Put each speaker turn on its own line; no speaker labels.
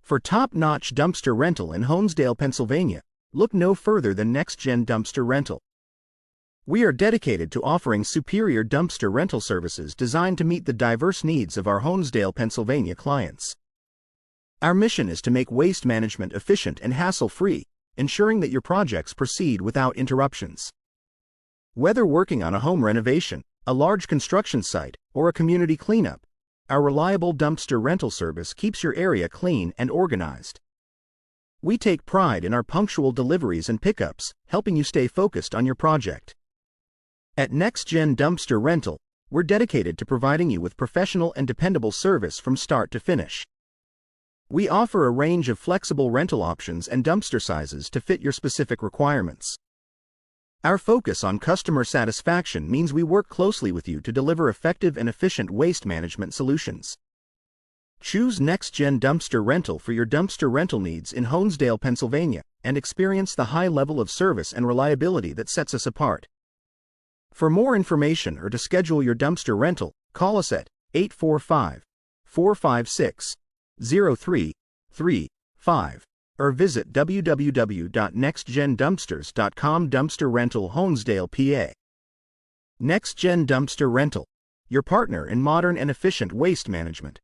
For top-notch dumpster rental in Honesdale, Pennsylvania, look no further than NextGen Dumpster Rental. We are dedicated to offering superior dumpster rental services designed to meet the diverse needs of our Honesdale, Pennsylvania clients. Our mission is to make waste management efficient and hassle-free, ensuring that your projects proceed without interruptions. Whether working on a home renovation, a large construction site, or a community cleanup, our reliable dumpster rental service keeps your area clean and organized. We take pride in our punctual deliveries and pickups, helping you stay focused on your project. At NextGen Dumpster Rental, we're dedicated to providing you with professional and dependable service from start to finish. We offer a range of flexible rental options and dumpster sizes to fit your specific requirements. Our focus on customer satisfaction means we work closely with you to deliver effective and efficient waste management solutions. Choose NextGen Dumpster Rental for your dumpster rental needs in Honesdale, Pennsylvania, and experience the high level of service and reliability that sets us apart. For more information or to schedule your dumpster rental, call us at 845-456-0335 or visit www.nextgendumpsters.com. Dumpster Rental, Honesdale, PA. NextGen Dumpster Rental, your partner in modern and efficient waste management.